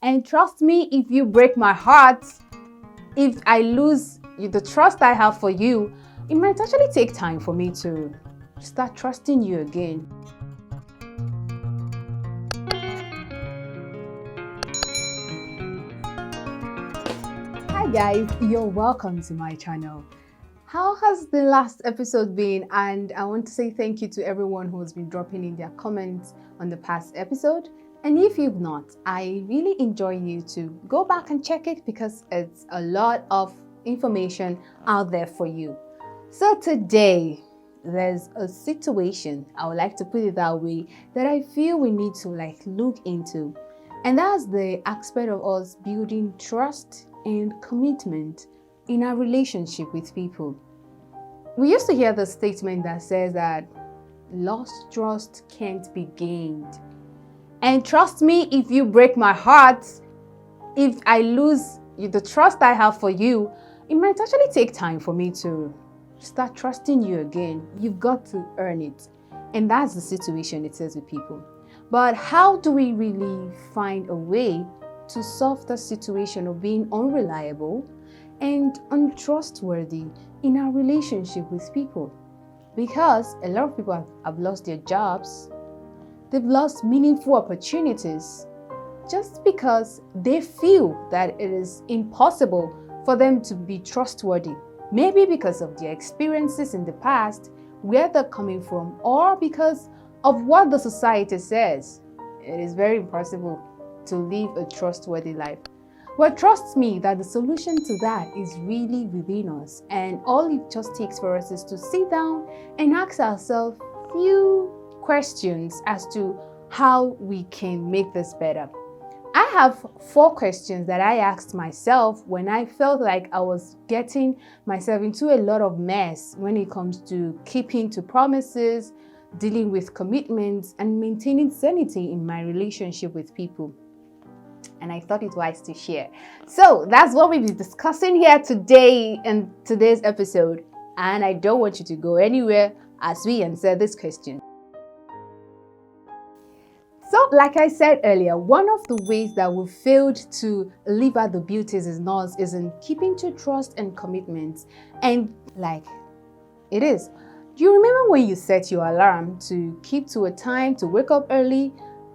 And trust me, if you break my heart, if I lose the trust I have for you, it might actually take time for me to start trusting you again. Hi guys, you're welcome to my channel. How has the last episode been? And I want to say thank you to everyone who has been dropping in their comments on the past episode. And if you've not, I really enjoy you to go back and check it because it's a lot of information out there for you. So today, there's a situation, I would like to put it that way, that I feel we need to look into. And that's the aspect of us building trust and commitment in our relationship with people. We used to hear the statement that says that lost trust can't be gained. And trust me, if you break my heart, if I lose the trust I have for you, it might actually take time for me to start trusting you again. You've got to earn it. And that's the situation it says with people. But how do we really find a way to solve the situation of being unreliable and untrustworthy in our relationship with people? Because a lot of people have lost their jobs, they've lost meaningful opportunities just because they feel that it is impossible for them to be trustworthy. Maybe because of their experiences in the past, where they're coming from, or because of what the society says. It is very impossible to live a trustworthy life. Well, trust me that the solution to that is really within us, and all it just takes for us is to sit down and ask ourselves a few questions as to how we can make this better. I have 4 questions that I asked myself when I felt like I was getting myself into a lot of mess when it comes to keeping to promises, dealing with commitments, and maintaining sanity in my relationship with people. And I thought it wise to share. So that's what we'll be discussing here today in today's episode. And I don't want you to go anywhere as we answer this question. So, like I said earlier, one of the ways that we failed to live out the beauties in us is in keeping to trust and commitments. And it is. Do you remember when you set your alarm to keep to a time to wake up early,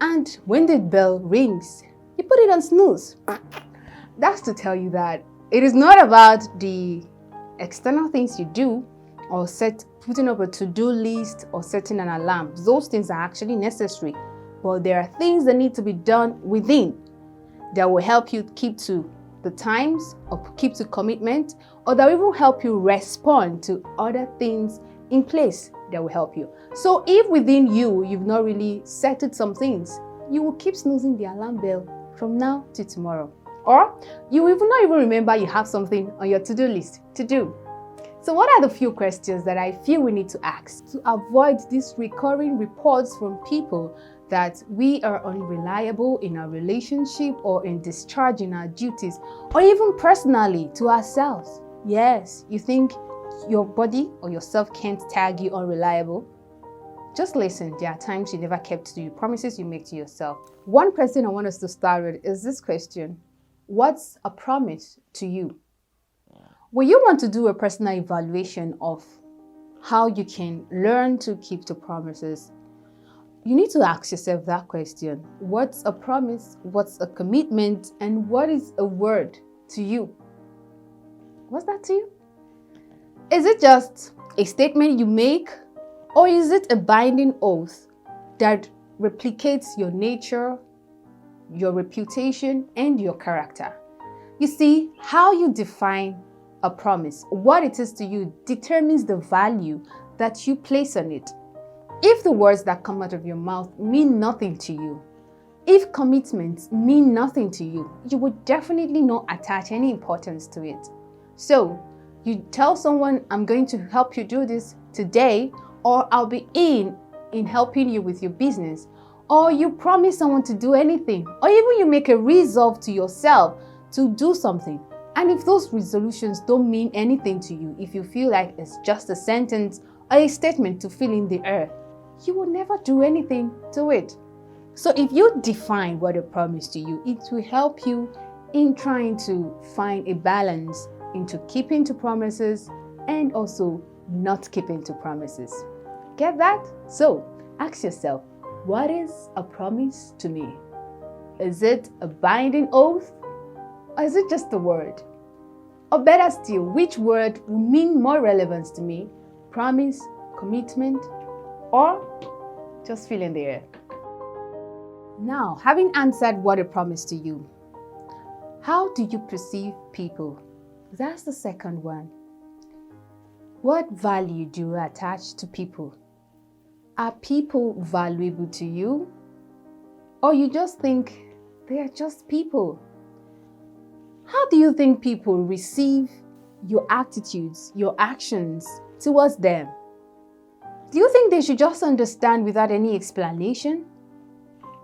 and when the bell rings, you put it on snooze? That's to tell you that it is not about the external things you do or putting up a to-do list or setting an alarm. Those things are actually necessary. But there are things that need to be done within that will help you keep to the times or keep to commitment, or that will even help you respond to other things in place that will help you. So if within you've not really settled some things, you will keep snoozing the alarm bell from now to tomorrow. Or you will not even remember you have something on your to-do list to do. So what are the few questions that I feel we need to ask to avoid these recurring reports from people that we are unreliable in our relationship or in discharging our duties, or even personally to ourselves? Yes, you think your body or yourself can't tag you unreliable? Just listen, there are times you never kept to your promises you make to yourself. One question I want us to start with is this question: what's a promise to you? When you want to do a personal evaluation of how you can learn to keep to promises, you need to ask yourself that question. What's a promise? What's a commitment? And what is a word to you? What's that to you? Is it just a statement you make? Or is it a binding oath that replicates your nature, your reputation, and your character? You see, how you define a promise, what it is to you, determines the value that you place on it. If the words that come out of your mouth mean nothing to you, if commitments mean nothing to you, you would definitely not attach any importance to it. So you tell someone, I'm going to help you do this today, or I'll be in helping you with your business, or you promise someone to do anything, or even you make a resolve to yourself to do something. And if those resolutions don't mean anything to you, if you feel like it's just a sentence or a statement to fill in the air, you will never do anything to it. So if you define what a promise to you, it will help you in trying to find a balance into keeping to promises and also not keeping to promises. Get that? So ask yourself, what is a promise to me? Is it a binding oath? Or is it just a word? Or better still, which word will mean more relevance to me? Promise, commitment, or just fill in the air? Now, having answered what a promise to you, how do you perceive people? That's the second one. What value do you attach to people? Are people valuable to you? Or you just think they are just people? How do you think people receive your attitudes, your actions towards them? Do you think they should just understand without any explanation?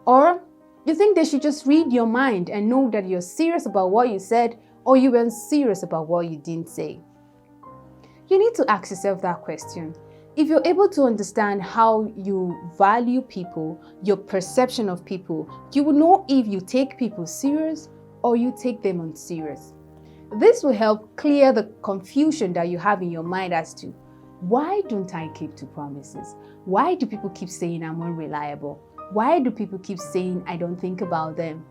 Or you think they should just read your mind and know that you're serious about what you said or you weren't serious about what you didn't say? You need to ask yourself that question. If you're able to understand how you value people, your perception of people, you will know if you take people serious or you take them unserious. This will help clear the confusion that you have in your mind as to, why don't I keep to promises? Why do people keep saying I'm unreliable? Why do people keep saying I don't think about them?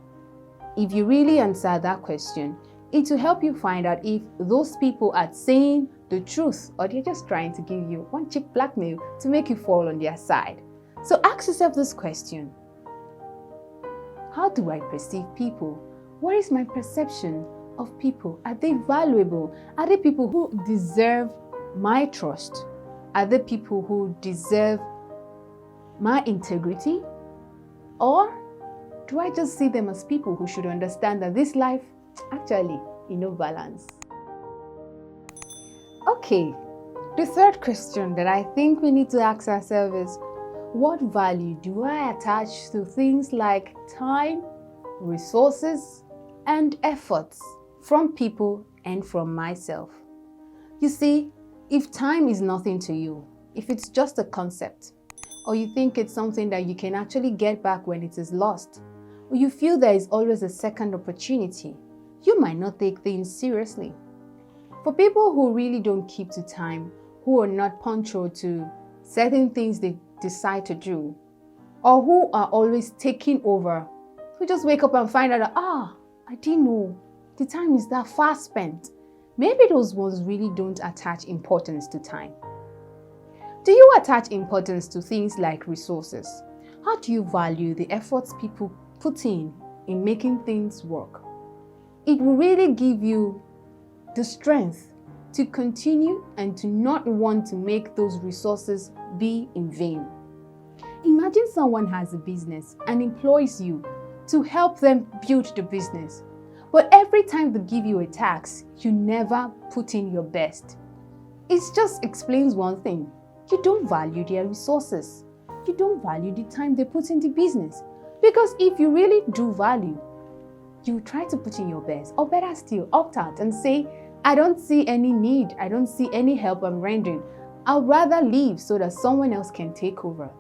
If you really answer that question, it will help you find out if those people are saying the truth or they're just trying to give you one cheap blackmail to make you fall on their side. So ask yourself this question. How do I perceive people? What is my perception of people? Are they valuable? Are they people who deserve my trust? Are they people who deserve my integrity? Or do I just see them as people who should understand that this life actually is no balance? Okay, the third question that I think we need to ask ourselves is, what value do I attach to things like time, resources, and efforts from people and from myself? You see, if time is nothing to you, if it's just a concept, or you think it's something that you can actually get back when it is lost, or you feel there is always a second opportunity, you might not take things seriously. For people who really don't keep to time, who are not punctual to certain things they decide to do, or who are always taking over, who just wake up and find out that, I didn't know the time is that fast spent. Maybe those ones really don't attach importance to time. Do you attach importance to things like resources? How do you value the efforts people put in making things work? It will really give you the strength to continue and to not want to make those resources be in vain. Imagine someone has a business and employs you to help them build the business. But every time they give you a task, you never put in your best. It just explains one thing. You don't value their resources. You don't value the time they put in the business. Because if you really do value, you try to put in your best, or better still, opt out and say, I don't see any need. I don't see any help I'm rendering. I'd rather leave so that someone else can take over.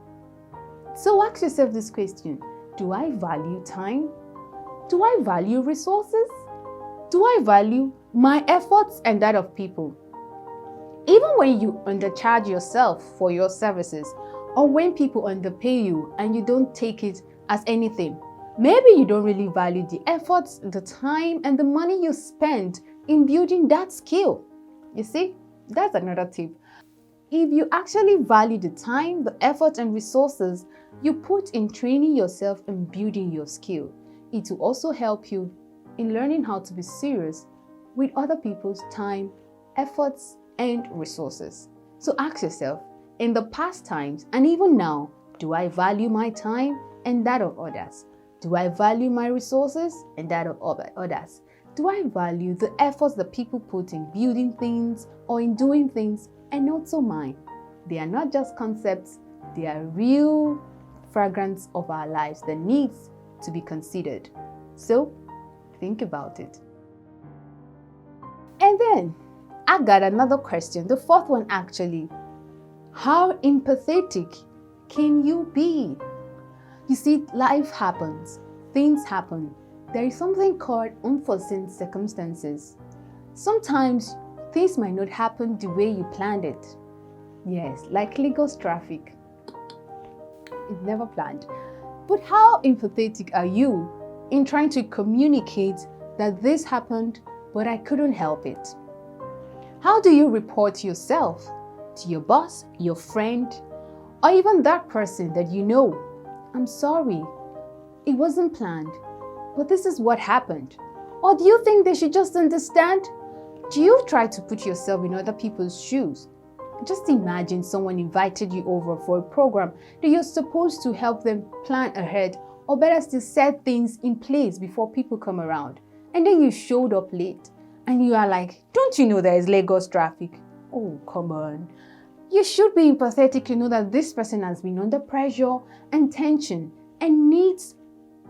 So ask yourself this question. Do I value time? Do I value resources? Do I value my efforts and that of people? Even when you undercharge yourself for your services, or when people underpay you and you don't take it as anything, maybe you don't really value the efforts, the time, and the money you spend in building that skill. You see, that's another tip. If you actually value the time, the effort, and resources you put in training yourself and building your skill, it will also help you in learning how to be serious with other people's time, efforts, and resources. So ask yourself, in the past times and even now, do I value my time and that of others? Do I value my resources and that of others? Do I value the efforts that people put in building things or in doing things, and also mine? They are not just concepts, they are real fragrance of our lives that needs to be considered. So think about it. And then I got another question, the fourth one actually. How empathetic can you be? You see, life happens, things happen. There is something called unforeseen circumstances. Sometimes things might not happen the way you planned it. Yes, like Lagos traffic. It's never planned. But how empathetic are you in trying to communicate that this happened, but I couldn't help it? How do you report yourself to your boss, your friend, or even that person that you know? I'm sorry, it wasn't planned, but this is what happened. Or do you think they should just understand? Do you try to put yourself in other people's shoes? Just imagine someone invited you over for a program that you're supposed to help them plan ahead, or better still set things in place before people come around. And then you showed up late and you are like, don't you know there is Lagos traffic? Oh, come on. You should be empathetic to know that this person has been under pressure and tension and needs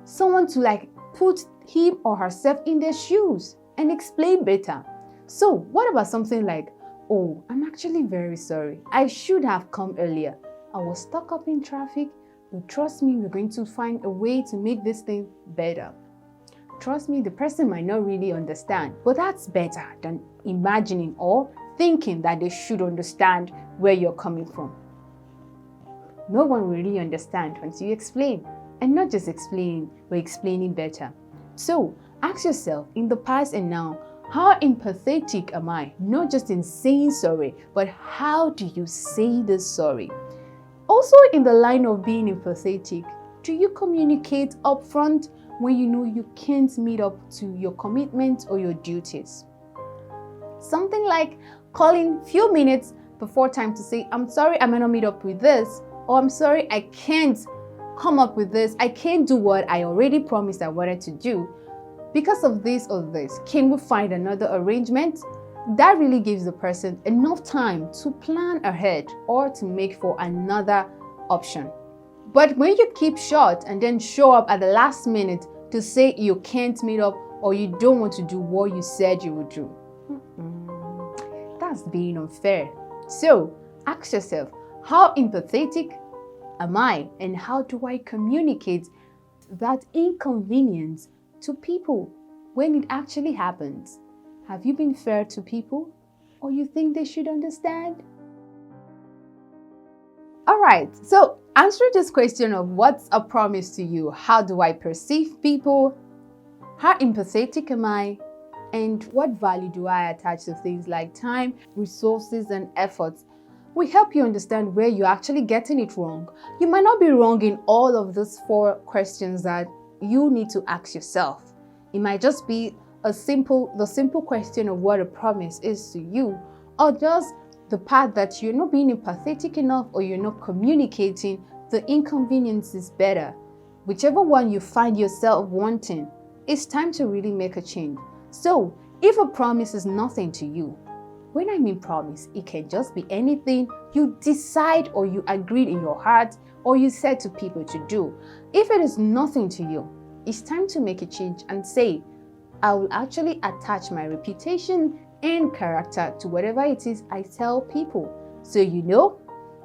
someone to put him or herself in their shoes and explain better. So what about something like, oh, I'm actually very sorry. I should have come earlier. I was stuck up in traffic, but trust me, we're going to find a way to make this thing better. Trust me, the person might not really understand, but that's better than imagining or thinking that they should understand where you're coming from. No one will really understand once you explain, and not just explain, but explaining better. So ask yourself, in the past and now, how empathetic am I? Not just in saying sorry, but how do you say this sorry? Also, in the line of being empathetic, do you communicate upfront when you know you can't meet up to your commitments or your duties? Something like calling few minutes before time to say, I'm sorry I may not meet up with this, or I'm sorry I can't come up with this. I can't do what I already promised I wanted to do because of this or this. Can we find another arrangement? That really gives the person enough time to plan ahead or to make for another option. But when you keep short and then show up at the last minute to say you can't meet up or you don't want to do what you said you would do, that's being unfair. So ask yourself, how empathetic am I, and how do I communicate that inconvenience to people when it actually happens? Have you been fair to people, or you think they should understand? All right, so answer this question of what's a promise to you? How do I perceive people? How empathetic am I? And what value do I attach to things like time, resources, and efforts? We help you understand where you're actually getting it wrong. You might not be wrong in all of those 4 questions that you need to ask yourself. It might just be the simple question of what a promise is to you, or just the part that you're not being empathetic enough or you're not communicating the inconvenience is better. Whichever one you find yourself wanting, it's time to really make a change. So if a promise is nothing to you, when I mean promise, it can just be anything you decide or you agreed in your heart or you said to people to do. If it is nothing to you, it's time to make a change and say, I will actually attach my reputation and character to whatever it is I tell people. So you know,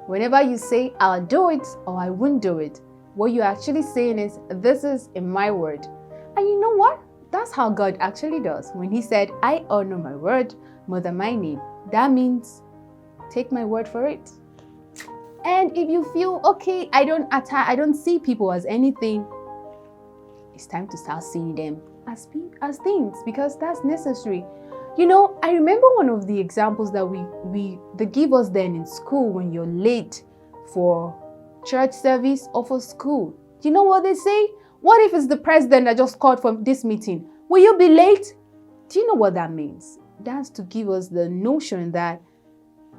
whenever you say, I'll do it or I won't do it, what you're actually saying is, this is in my word. And you know what? That's how God actually does. When he said, I honor my word more than my name, that means take my word for it. And if you feel, okay, I don't see people as anything, it's time to start seeing them as things, because that's necessary. You know, I remember one of the examples that they give us then in school when you're late for church service or for school. Do you know what they say? What if it's the president that just called for this meeting? Will you be late? Do you know what that means? That's to give us the notion that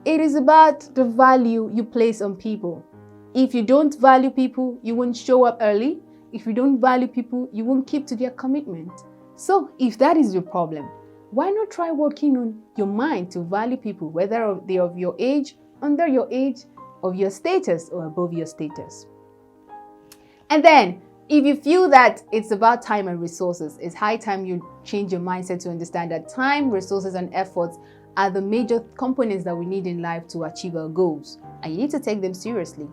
it is about the value you place on people. If you don't value people, you won't show up early. If you don't value people, you won't keep to their commitment. So if that is your problem, why not try working on your mind to value people, whether they're of your age, under your age, of your status, or above your status. And then, if you feel that it's about time and resources, it's high time you change your mindset to understand that time, resources, and efforts are the major components that we need in life to achieve our goals. And you need to take them seriously.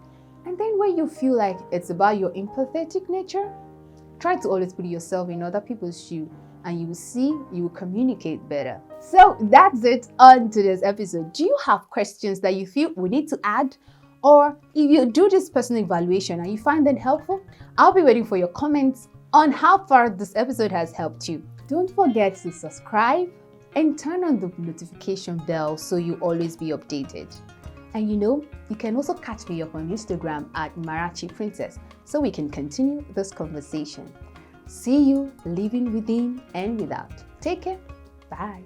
And And then when you feel like it's about your empathetic nature, try to always put yourself in other people's shoes, and you will see you will communicate better. So that's it on today's episode. Do you have questions that you feel we need to add? Or if you do this personal evaluation and you find it helpful, I'll be waiting for your comments on how far this episode has helped you. Don't forget to subscribe and turn on the notification bell so you always be updated. And you can also catch me up on Instagram at Amarachi Princess so we can continue this conversation. See you living within and without. Take care. Bye.